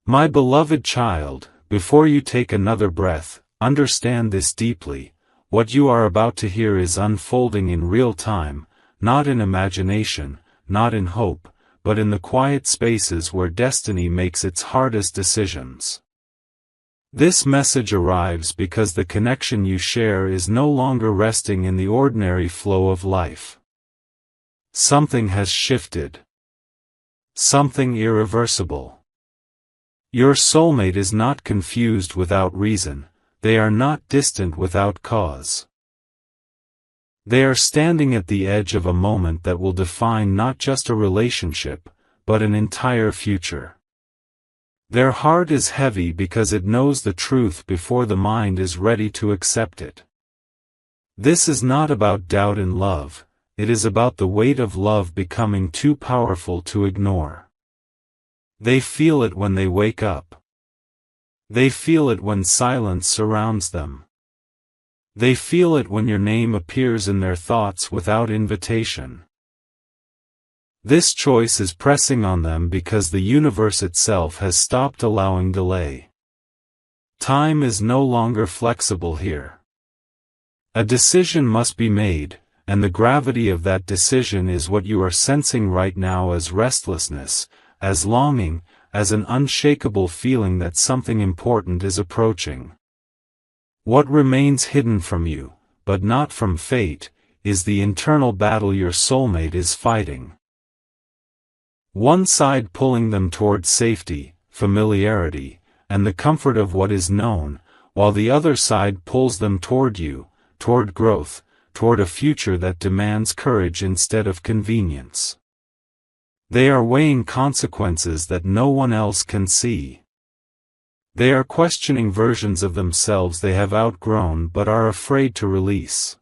My beloved child, before you take another breath, understand this deeply. What you are about to hear is unfolding in real time, not in imagination, not in hope, but in the quiet spaces where destiny makes its hardest decisions. This message arrives because the connection you share is no longer resting in the ordinary flow of life. Something has shifted. Something irreversible. Your soulmate is not confused without reason, they are not distant without cause. They are standing at the edge of a moment that will define not just a relationship, but an entire future. Their heart is heavy because it knows the truth before the mind is ready to accept it. This is not about doubt in love, it is about the weight of love becoming too powerful to ignore. They feel it when they wake up. They feel it when silence surrounds them. They feel it when your name appears in their thoughts without invitation. This choice is pressing on them because the universe itself has stopped allowing delay. Time is no longer flexible here. A decision must be made, and the gravity of that decision is what you are sensing right now as restlessness, as longing, as an unshakable feeling that something important is approaching. What remains hidden from you, but not from fate, is the internal battle your soulmate is fighting. One side pulling them toward safety, familiarity, and the comfort of what is known, while the other side pulls them toward you, toward growth, toward a future that demands courage instead of convenience. They are weighing consequences that no one else can see. They are questioning versions of themselves they have outgrown but are afraid to release.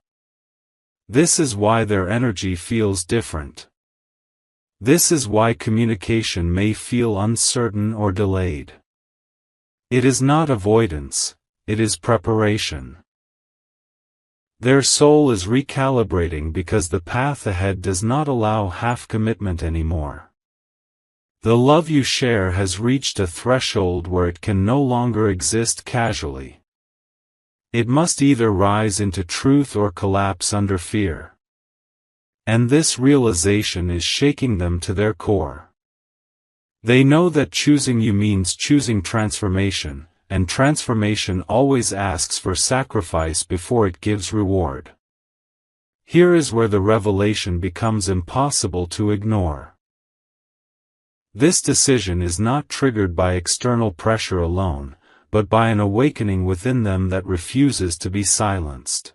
This is why their energy feels different. This is why communication may feel uncertain or delayed. It is not avoidance, it is preparation. Their soul is recalibrating because the path ahead does not allow half-commitment anymore. The love you share has reached a threshold where it can no longer exist casually. It must either rise into truth or collapse under fear. And this realization is shaking them to their core. They know that choosing you means choosing transformation, and transformation always asks for sacrifice before it gives reward. Here is where the revelation becomes impossible to ignore. This decision is not triggered by external pressure alone, but by an awakening within them that refuses to be silenced.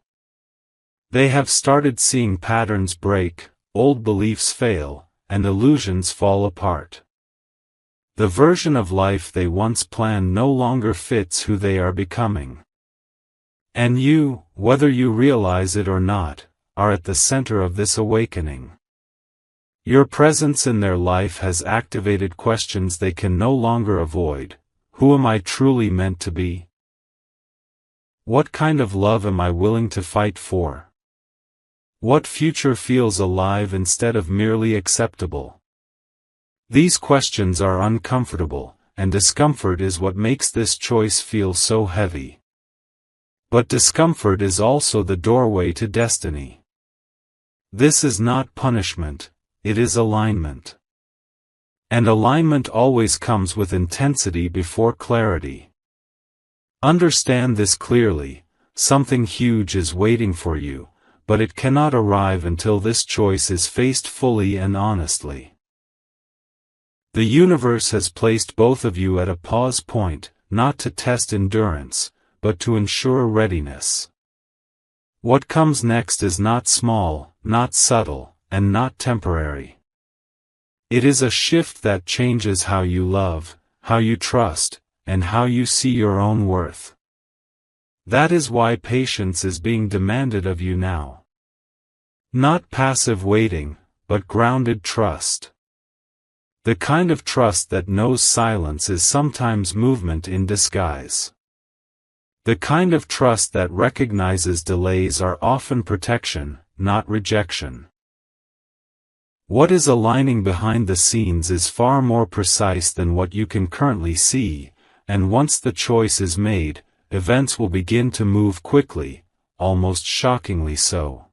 They have started seeing patterns break, old beliefs fail, and illusions fall apart. The version of life they once planned no longer fits who they are becoming. And you, whether you realize it or not, are at the center of this awakening. Your presence in their life has activated questions they can no longer avoid. Who am I truly meant to be? What kind of love am I willing to fight for? What future feels alive instead of merely acceptable? These questions are uncomfortable, and discomfort is what makes this choice feel so heavy. But discomfort is also the doorway to destiny. This is not punishment, it is alignment. And alignment always comes with intensity before clarity. Understand this clearly, something huge is waiting for you, but it cannot arrive until this choice is faced fully and honestly. The universe has placed both of you at a pause point, not to test endurance, but to ensure readiness. What comes next is not small, not subtle, and not temporary. It is a shift that changes how you love, how you trust, and how you see your own worth. That is why patience is being demanded of you now. Not passive waiting, but grounded trust. The kind of trust that knows silence is sometimes movement in disguise. The kind of trust that recognizes delays are often protection, not rejection. What is aligning behind the scenes is far more precise than what you can currently see, and once the choice is made, events will begin to move quickly, almost shockingly so.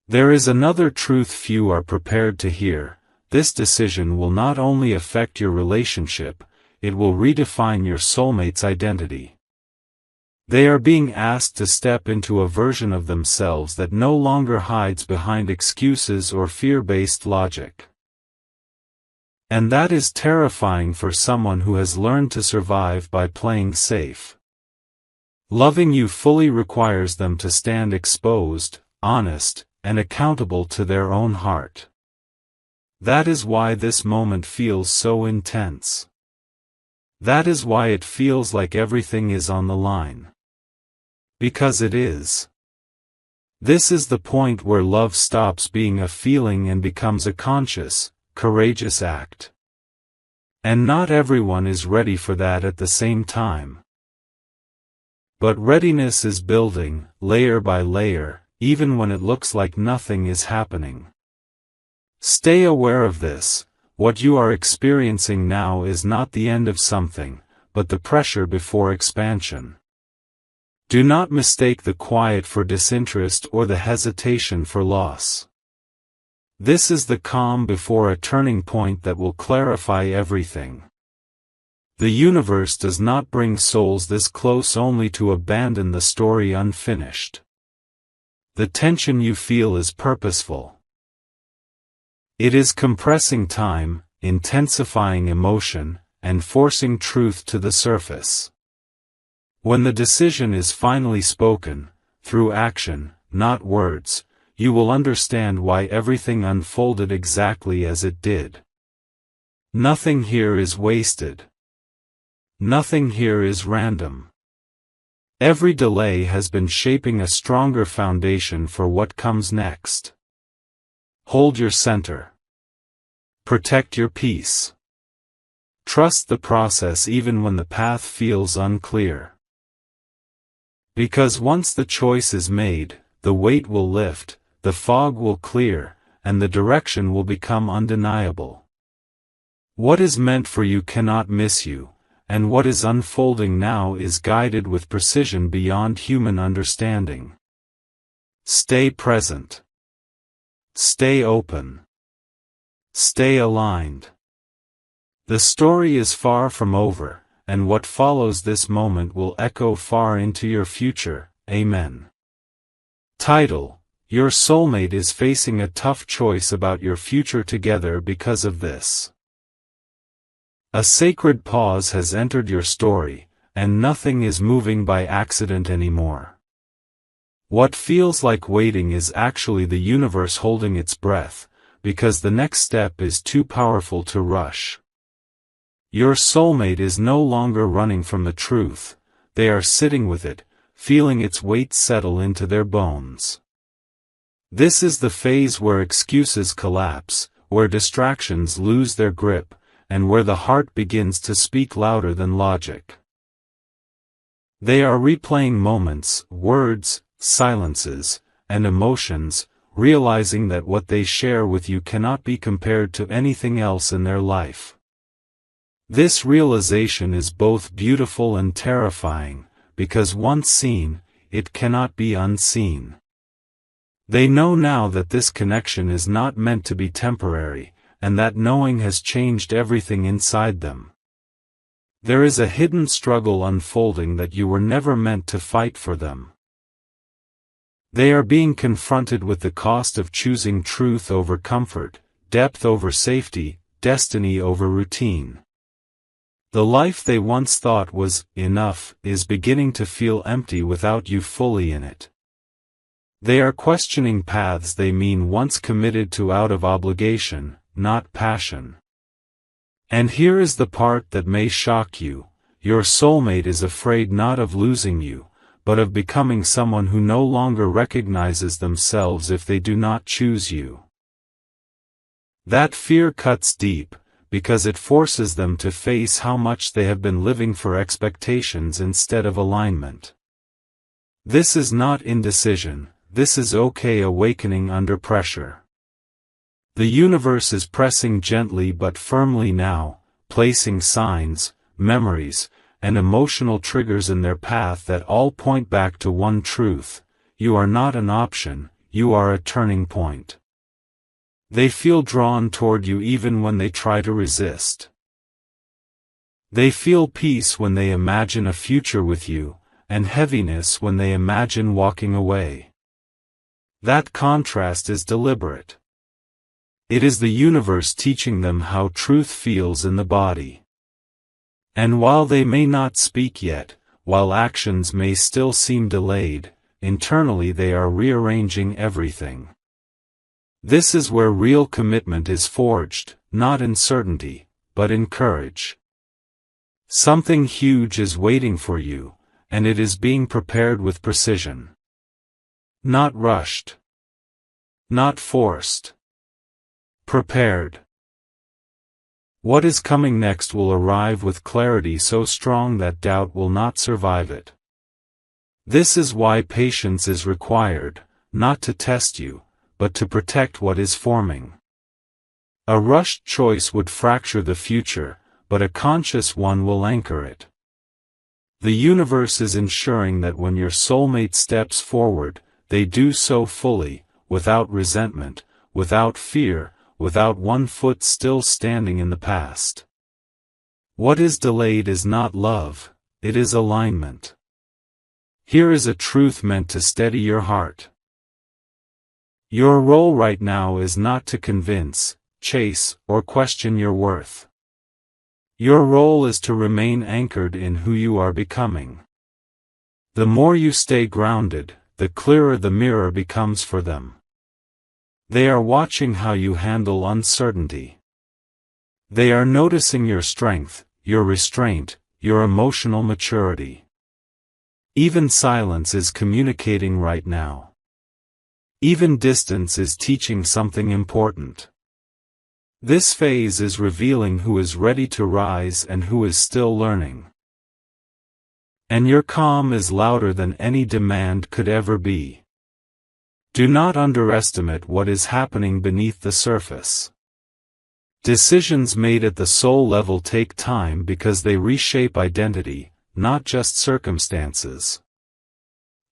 There is another truth few are prepared to hear: this decision will not only affect your relationship, it will redefine your soulmate's identity. They are being asked to step into a version of themselves that no longer hides behind excuses or fear-based logic. And that is terrifying for someone who has learned to survive by playing safe. Loving you fully requires them to stand exposed, honest, and accountable to their own heart. That is why this moment feels so intense. That is why it feels like everything is on the line. Because it is. This is the point where love stops being a feeling and becomes a conscious, courageous act. And not everyone is ready for that at the same time. But readiness is building, layer by layer, even when it looks like nothing is happening. Stay aware of this: what you are experiencing now is not the end of something, but the pressure before expansion. Do not mistake the quiet for disinterest or the hesitation for loss. This is the calm before a turning point that will clarify everything. The universe does not bring souls this close only to abandon the story unfinished. The tension you feel is purposeful. It is compressing time, intensifying emotion, and forcing truth to the surface. When the decision is finally spoken, through action, not words, you will understand why everything unfolded exactly as it did. Nothing here is wasted. Nothing here is random. Every delay has been shaping a stronger foundation for what comes next. Hold your center. Protect your peace. Trust the process even when the path feels unclear. Because once the choice is made, the weight will lift, the fog will clear, and the direction will become undeniable. What is meant for you cannot miss you, and what is unfolding now is guided with precision beyond human understanding. Stay present. Stay open. Stay aligned. The story is far from over, and what follows this moment will echo far into your future. Amen. Title: Your soulmate is facing a tough choice about your future together because of this. A sacred pause has entered your story, and nothing is moving by accident anymore. What feels like waiting is actually the universe holding its breath, because the next step is too powerful to rush. Your soulmate is no longer running from the truth, they are sitting with it, feeling its weight settle into their bones. This is the phase where excuses collapse, where distractions lose their grip, and where the heart begins to speak louder than logic. They are replaying moments, words, silences, and emotions, realizing that what they share with you cannot be compared to anything else in their life. This realization is both beautiful and terrifying, because once seen, it cannot be unseen. They know now that this connection is not meant to be temporary, and that knowing has changed everything inside them. There is a hidden struggle unfolding that you were never meant to fight for them. They are being confronted with the cost of choosing truth over comfort, depth over safety, destiny over routine. The life they once thought was enough is beginning to feel empty without you fully in it. They are questioning paths they once committed to out of obligation, not passion. And here is the part that may shock you: your soulmate is afraid not of losing you, but of becoming someone who no longer recognizes themselves if they do not choose you. That fear cuts deep, because it forces them to face how much they have been living for expectations instead of alignment. This is not indecision, this is okay awakening under pressure. The universe is pressing gently but firmly now, placing signs, memories, and emotional triggers in their path that all point back to one truth: you are not an option, you are a turning point. They feel drawn toward you even when they try to resist. They feel peace when they imagine a future with you, and heaviness when they imagine walking away. That contrast is deliberate. It is the universe teaching them how truth feels in the body. And while they may not speak yet, while actions may still seem delayed, internally they are rearranging everything. This is where real commitment is forged, not in certainty, but in courage. Something huge is waiting for you, and it is being prepared with precision. Not rushed. Not forced. Prepared. What is coming next will arrive with clarity so strong that doubt will not survive it. This is why patience is required, not to test you, but to protect what is forming. A rushed choice would fracture the future, but a conscious one will anchor it. The universe is ensuring that when your soulmate steps forward, they do so fully, without resentment, without fear, without one foot still standing in the past. What is delayed is not love, it is alignment. Here is a truth meant to steady your heart. Your role right now is not to convince, chase, or question your worth. Your role is to remain anchored in who you are becoming. The more you stay grounded, the clearer the mirror becomes for them. They are watching how you handle uncertainty. They are noticing your strength, your restraint, your emotional maturity. Even silence is communicating right now. Even distance is teaching something important. This phase is revealing who is ready to rise and who is still learning. And your calm is louder than any demand could ever be. Do not underestimate what is happening beneath the surface. Decisions made at the soul level take time because they reshape identity, not just circumstances.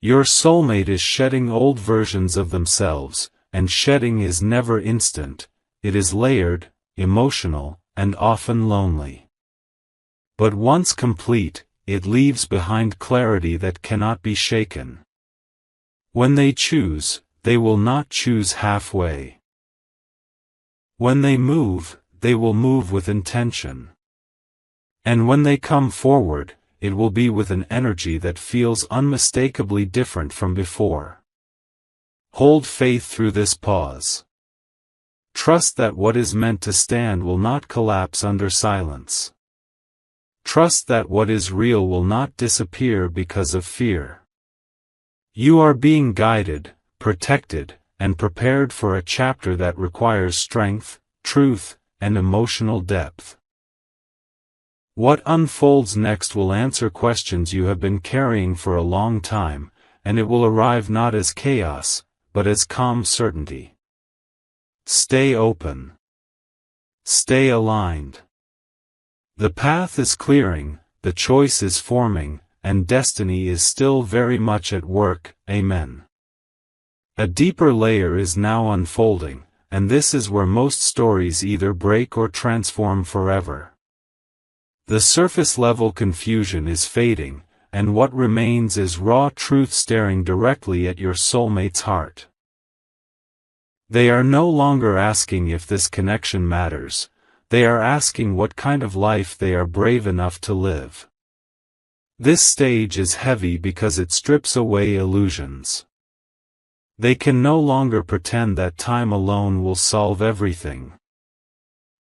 Your soulmate is shedding old versions of themselves, and shedding is never instant, it is layered, emotional, and often lonely. But once complete, it leaves behind clarity that cannot be shaken. When they choose, they will not choose halfway. When they will move with intention. And when they come forward, it will be with an energy that feels unmistakably different from before. Hold faith through this pause. Trust that what is meant to stand will not collapse under silence. Trust that what is real will not disappear because of fear. You are being guided, protected, and prepared for a chapter that requires strength, truth, and emotional depth. What unfolds next will answer questions you have been carrying for a long time, and it will arrive not as chaos, but as calm certainty. Stay open. Stay aligned. The path is clearing, the choice is forming, and destiny is still very much at work. Amen. A deeper layer is now unfolding, and this is where most stories either break or transform forever. The surface-level confusion is fading, and what remains is raw truth staring directly at your soulmate's heart. They are no longer asking if this connection matters, they are asking what kind of life they are brave enough to live. This stage is heavy because it strips away illusions. They can no longer pretend that time alone will solve everything.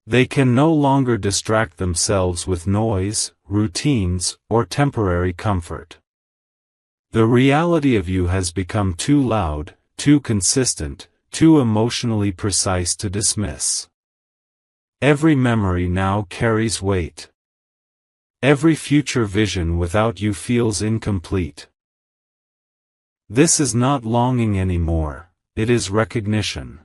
They can no longer distract themselves with noise, routines, or temporary comfort. The reality of you has become too loud, too consistent, too emotionally precise to dismiss. Every memory now carries weight. Every future vision without you feels incomplete. This is not longing anymore, it is recognition.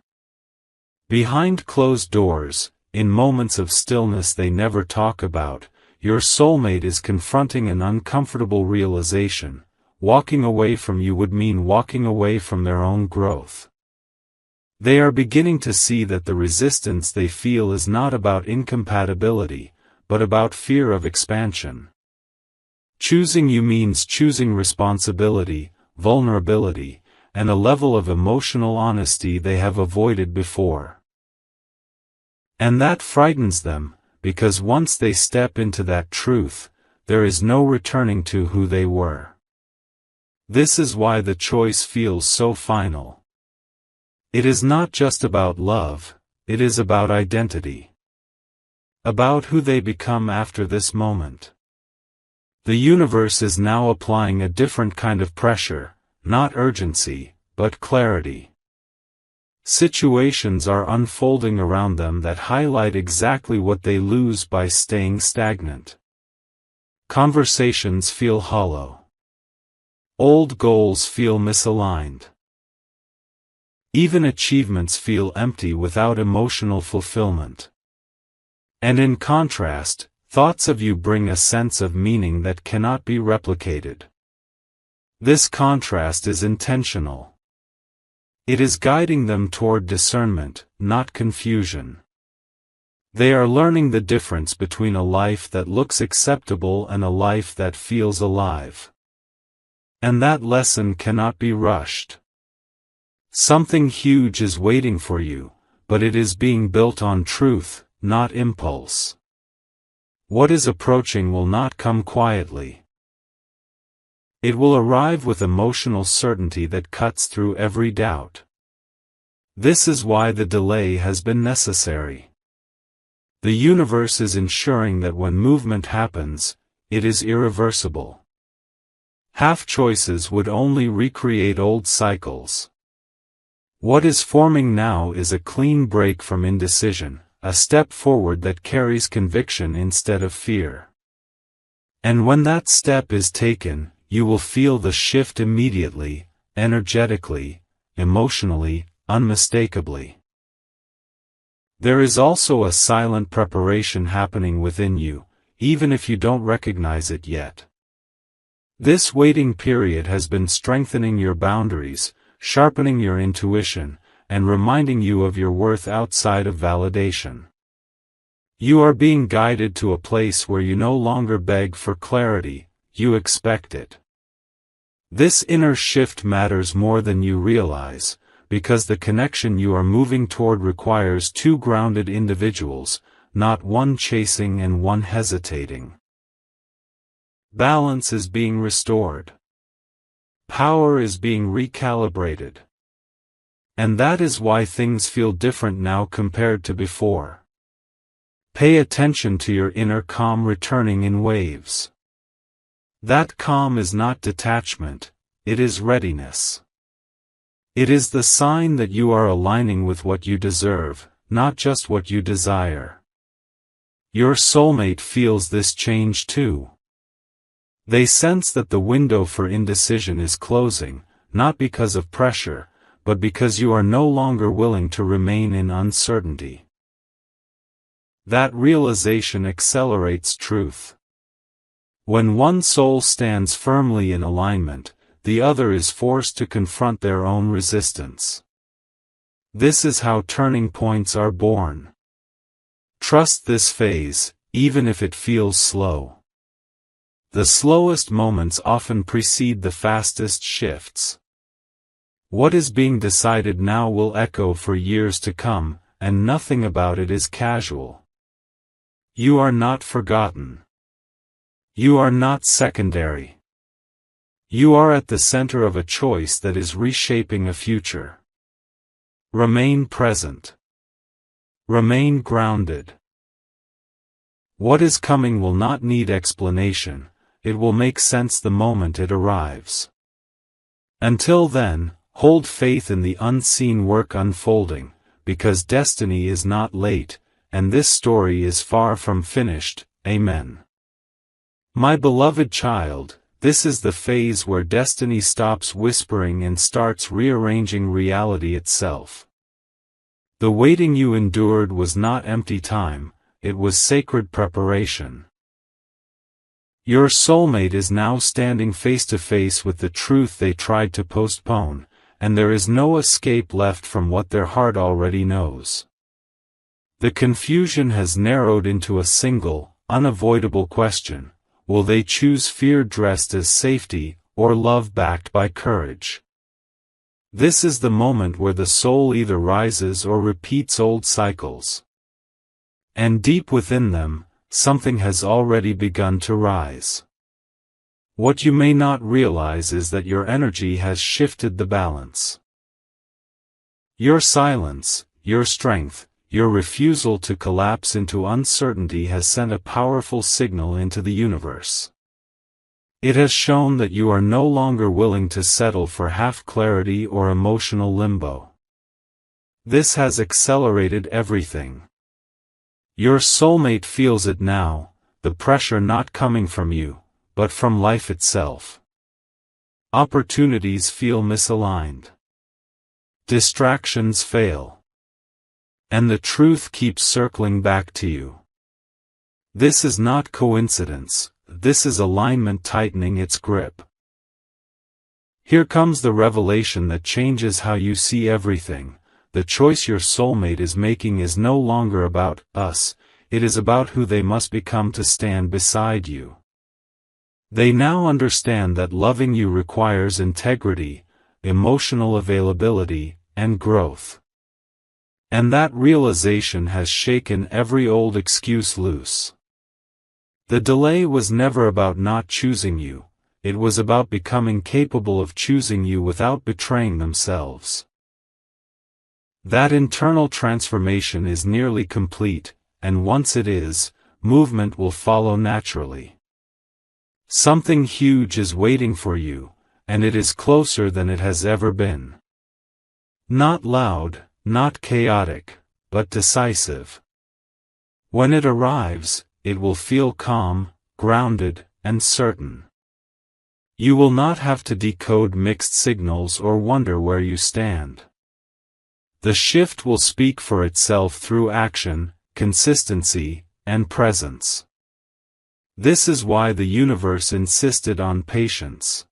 Behind closed doors, in moments of stillness they never talk about, your soulmate is confronting an uncomfortable realization. Walking away from you would mean walking away from their own growth. They are beginning to see that the resistance they feel is not about incompatibility, but about fear of expansion. Choosing you means choosing responsibility, vulnerability, and a level of emotional honesty they have avoided before. And that frightens them, because once they step into that truth, there is no returning to who they were. This is why the choice feels so final. It is not just about love, it is about identity. About who they become after this moment. The universe is now applying a different kind of pressure, not urgency, but clarity. Situations are unfolding around them that highlight exactly what they lose by staying stagnant. Conversations feel hollow. Old goals feel misaligned. Even achievements feel empty without emotional fulfillment. And in contrast, thoughts of you bring a sense of meaning that cannot be replicated. This contrast is intentional. It is guiding them toward discernment, not confusion. They are learning the difference between a life that looks acceptable and a life that feels alive. And that lesson cannot be rushed. Something huge is waiting for you, but it is being built on truth, not impulse. What is approaching will not come quietly. It will arrive with emotional certainty that cuts through every doubt. This is why the delay has been necessary. The universe is ensuring that when movement happens, it is irreversible. Half choices would only recreate old cycles. What is forming now is a clean break from indecision, a step forward that carries conviction instead of fear. And when that step is taken, you will feel the shift immediately, energetically, emotionally, unmistakably. There is also a silent preparation happening within you, even if you don't recognize it yet. This waiting period has been strengthening your boundaries, sharpening your intuition, and reminding you of your worth outside of validation. You are being guided to a place where you no longer beg for clarity, you expect it. This inner shift matters more than you realize, because the connection you are moving toward requires two grounded individuals, not one chasing and one hesitating. Balance is being restored. Power is being recalibrated. And that is why things feel different now compared to before. Pay attention to your inner calm returning in waves. That calm is not detachment, it is readiness. It is the sign that you are aligning with what you deserve, not just what you desire. Your soulmate feels this change too. They sense that the window for indecision is closing, not because of pressure, but because you are no longer willing to remain in uncertainty. That realization accelerates truth. When one soul stands firmly in alignment, the other is forced to confront their own resistance. This is how turning points are born. Trust this phase, even if it feels slow. The slowest moments often precede the fastest shifts. What is being decided now will echo for years to come, and nothing about it is casual. You are not forgotten. You are not secondary. You are at the center of a choice that is reshaping a future. Remain present. Remain grounded. What is coming will not need explanation. It will make sense the moment it arrives. Until then, hold faith in the unseen work unfolding, because destiny is not late, and this story is far from finished. Amen. My beloved child, this is the phase where destiny stops whispering and starts rearranging reality itself. The waiting you endured was not empty time, it was sacred preparation. Your soulmate is now standing face to face with the truth they tried to postpone, and there is no escape left from what their heart already knows. The confusion has narrowed into a single, unavoidable question: will they choose fear dressed as safety, or love backed by courage? This is the moment where the soul either rises or repeats old cycles. And deep within them, something has already begun to rise. What you may not realize is that your energy has shifted the balance. Your silence, your strength, your refusal to collapse into uncertainty has sent a powerful signal into the universe. It has shown that you are no longer willing to settle for half-clarity or emotional limbo. This has accelerated everything. Your soulmate feels it now, the pressure not coming from you, but from life itself. Opportunities feel misaligned. Distractions fail. And the truth keeps circling back to you. This is not coincidence. This is alignment tightening its grip. Here comes the revelation that changes how you see everything. The choice your soulmate is making is no longer about us, it is about who they must become to stand beside you. They now understand that loving you requires integrity, emotional availability, and growth. And that realization has shaken every old excuse loose. The delay was never about not choosing you, it was about becoming capable of choosing you without betraying themselves. That internal transformation is nearly complete, and once it is, movement will follow naturally. Something huge is waiting for you, and it is closer than it has ever been. Not loud, not chaotic, but decisive. When it arrives, it will feel calm, grounded, and certain. You will not have to decode mixed signals or wonder where you stand. The shift will speak for itself through action, consistency, and presence. This is why the universe insisted on patience.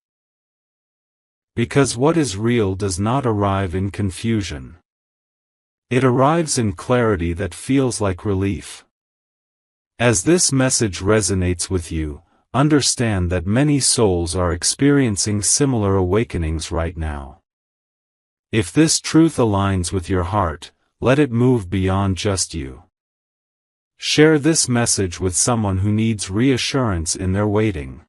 Because what is real does not arrive in confusion. It arrives in clarity that feels like relief. As this message resonates with you, understand that many souls are experiencing similar awakenings right now. If this truth aligns with your heart, let it move beyond just you. Share this message with someone who needs reassurance in their waiting.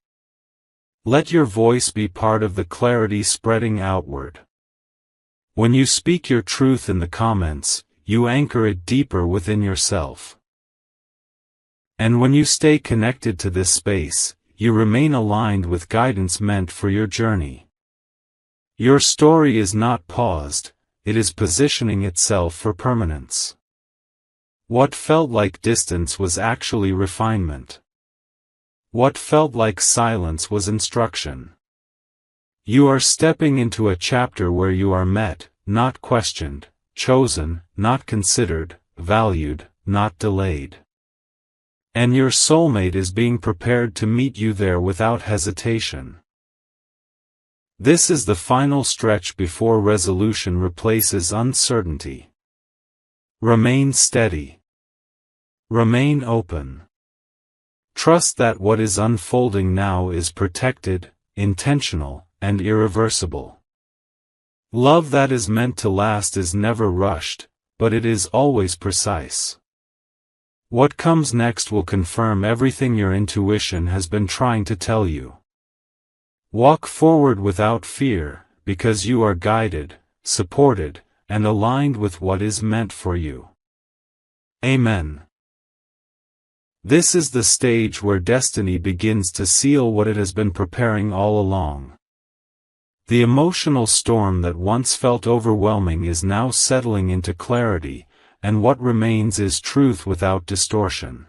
Let your voice be part of the clarity spreading outward. When you speak your truth in the comments, you anchor it deeper within yourself. And when you stay connected to this space, you remain aligned with guidance meant for your journey. Your story is not paused, it is positioning itself for permanence. What felt like distance was actually refinement. What felt like silence was instruction. You are stepping into a chapter where you are met, not questioned, chosen, not considered, valued, not delayed. And your soulmate is being prepared to meet you there without hesitation. This is the final stretch before resolution replaces uncertainty. Remain steady. Remain open. Trust that what is unfolding now is protected, intentional, and irreversible. Love that is meant to last is never rushed, but it is always precise. What comes next will confirm everything your intuition has been trying to tell you. Walk forward without fear, because you are guided, supported, and aligned with what is meant for you. Amen. This is the stage where destiny begins to seal what it has been preparing all along. The emotional storm that once felt overwhelming is now settling into clarity, and what remains is truth without distortion.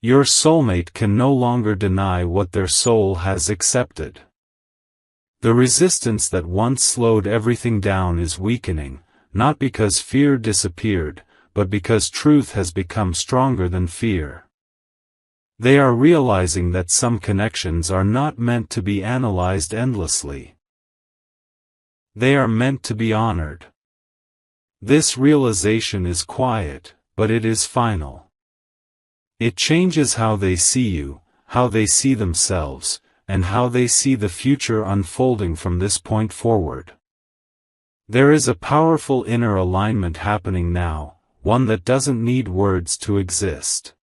Your soulmate can no longer deny what their soul has accepted. The resistance that once slowed everything down is weakening, not because fear disappeared, but because truth has become stronger than fear. They are realizing that some connections are not meant to be analyzed endlessly. They are meant to be honored. This realization is quiet, but it is final. It changes how they see you, how they see themselves, and how they see the future unfolding from this point forward. There is a powerful inner alignment happening now, one that doesn't need words to exist.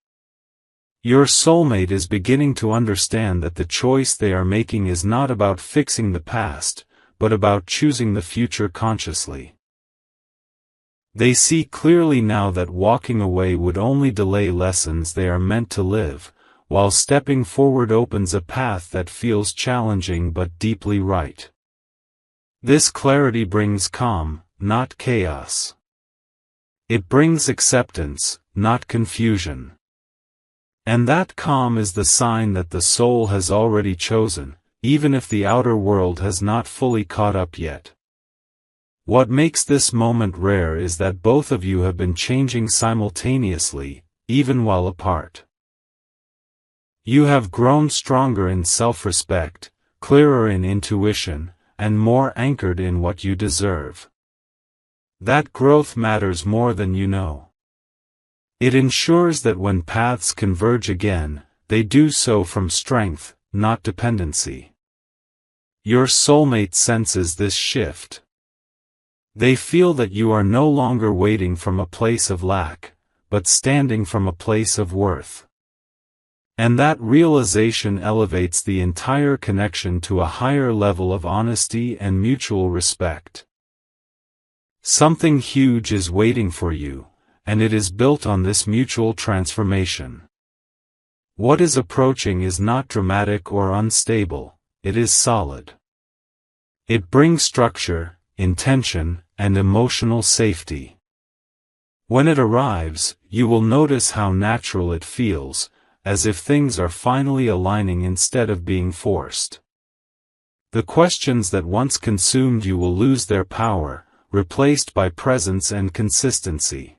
Your soulmate is beginning to understand that the choice they are making is not about fixing the past, but about choosing the future consciously. They see clearly now that walking away would only delay lessons they are meant to live, while stepping forward opens a path that feels challenging but deeply right. This clarity brings calm, not chaos. It brings acceptance, not confusion. And that calm is the sign that the soul has already chosen, even if the outer world has not fully caught up yet. What makes this moment rare is that both of you have been changing simultaneously, even while apart. You have grown stronger in self-respect, clearer in intuition, and more anchored in what you deserve. That growth matters more than you know. It ensures that when paths converge again, they do so from strength, not dependency. Your soulmate senses this shift. They feel that you are no longer waiting from a place of lack, but standing from a place of worth. And that realization elevates the entire connection to a higher level of honesty and mutual respect. Something huge is waiting for you, and it is built on this mutual transformation. What is approaching is not dramatic or unstable, it is solid. It brings structure, intention, and emotional safety. When it arrives, you will notice how natural it feels, as if things are finally aligning instead of being forced. The questions that once consumed you will lose their power, replaced by presence and consistency.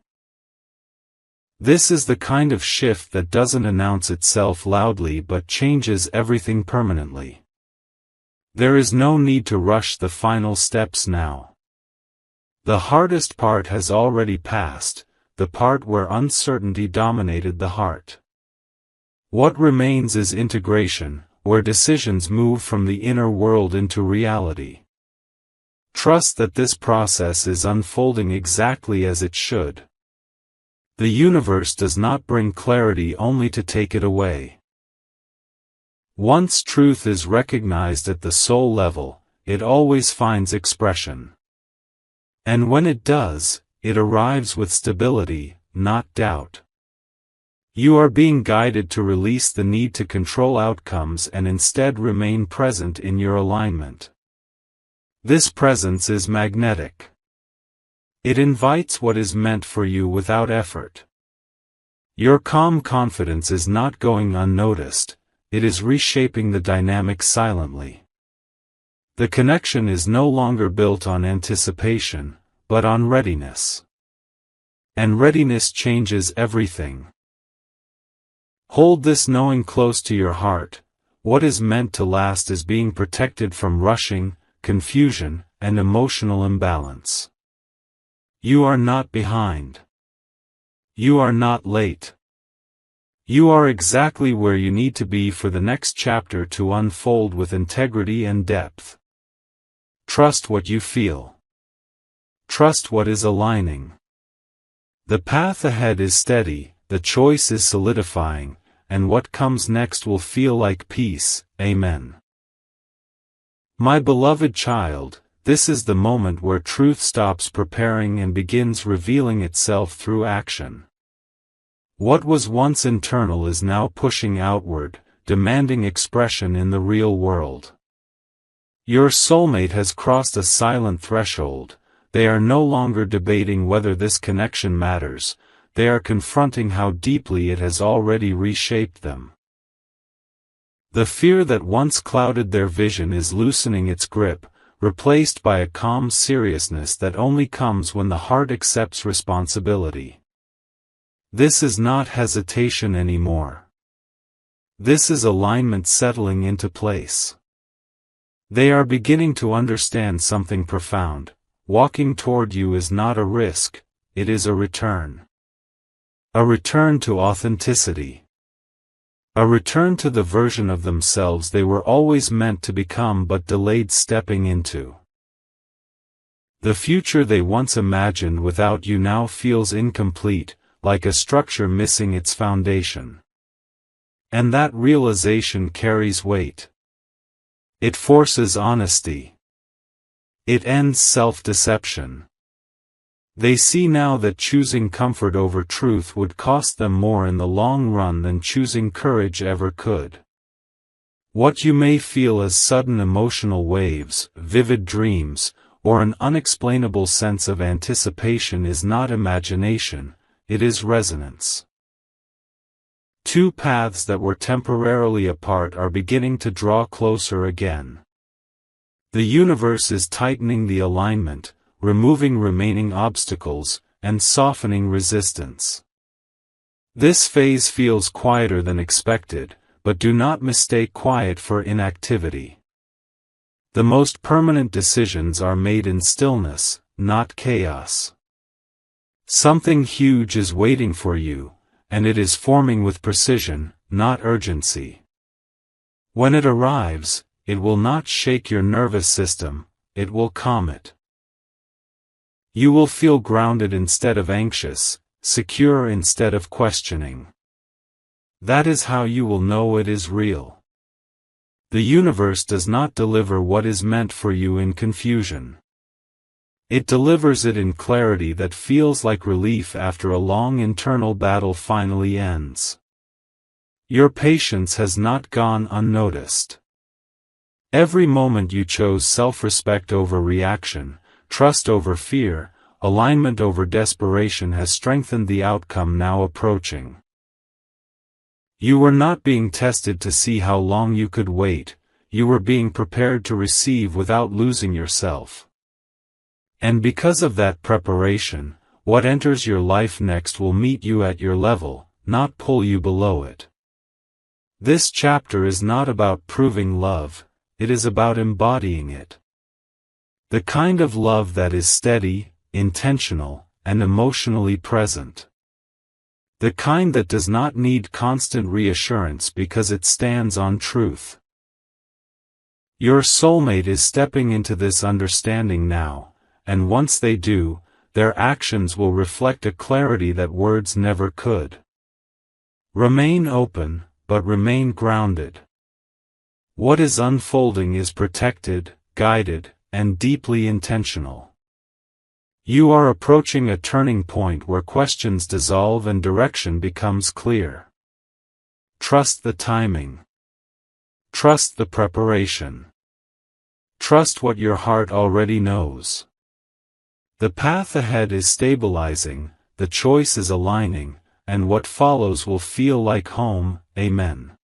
This is the kind of shift that doesn't announce itself loudly but changes everything permanently. There is no need to rush the final steps now. The hardest part has already passed, the part where uncertainty dominated the heart. What remains is integration, where decisions move from the inner world into reality. Trust that this process is unfolding exactly as it should. The universe does not bring clarity only to take it away. Once truth is recognized at the soul level, it always finds expression. And when it does, it arrives with stability, not doubt. You are being guided to release the need to control outcomes and instead remain present in your alignment. This presence is magnetic. It invites what is meant for you without effort. Your calm confidence is not going unnoticed, it is reshaping the dynamic silently. The connection is no longer built on anticipation, but on readiness. And readiness changes everything. Hold this knowing close to your heart: what is meant to last is being protected from rushing, confusion, and emotional imbalance. You are not behind. You are not late. You are exactly where you need to be for the next chapter to unfold with integrity and depth. Trust what you feel. Trust what is aligning. The path ahead is steady, the choice is solidifying, and what comes next will feel like peace. Amen. My beloved child, this is the moment where truth stops preparing and begins revealing itself through action. What was once internal is now pushing outward, demanding expression in the real world. Your soulmate has crossed a silent threshold. They are no longer debating whether this connection matters, they are confronting how deeply it has already reshaped them. The fear that once clouded their vision is loosening its grip, replaced by a calm seriousness that only comes when the heart accepts responsibility. This is not hesitation anymore. This is alignment settling into place. They are beginning to understand something profound. Walking toward you is not a risk, it is a return. A return to authenticity. A return to the version of themselves they were always meant to become but delayed stepping into. The future they once imagined without you now feels incomplete, like a structure missing its foundation. And that realization carries weight. It forces honesty. It ends self-deception. They see now that choosing comfort over truth would cost them more in the long run than choosing courage ever could. What you may feel as sudden emotional waves, vivid dreams, or an unexplainable sense of anticipation is not imagination, it is resonance. Two paths that were temporarily apart are beginning to draw closer again. The universe is tightening the alignment, removing remaining obstacles, and softening resistance. This phase feels quieter than expected, but do not mistake quiet for inactivity. The most permanent decisions are made in stillness, not chaos. Something huge is waiting for you, and it is forming with precision, not urgency. When it arrives, it will not shake your nervous system, it will calm it. You will feel grounded instead of anxious, secure instead of questioning. That is how you will know it is real. The universe does not deliver what is meant for you in confusion. It delivers it in clarity that feels like relief after a long internal battle finally ends. Your patience has not gone unnoticed. Every moment you chose self-respect over reaction, trust over fear, alignment over desperation has strengthened the outcome now approaching. You were not being tested to see how long you could wait, you were being prepared to receive without losing yourself. And because of that preparation, what enters your life next will meet you at your level, not pull you below it. This chapter is not about proving love, it is about embodying it. The kind of love that is steady, intentional, and emotionally present. The kind that does not need constant reassurance because it stands on truth. Your soulmate is stepping into this understanding now, and once they do, their actions will reflect a clarity that words never could. Remain open, but remain grounded. What is unfolding is protected, guided, and deeply intentional. You are approaching a turning point where questions dissolve and direction becomes clear. Trust the timing. Trust the preparation. Trust what your heart already knows. The path ahead is stabilizing, the choice is aligning, and what follows will feel like home. Amen.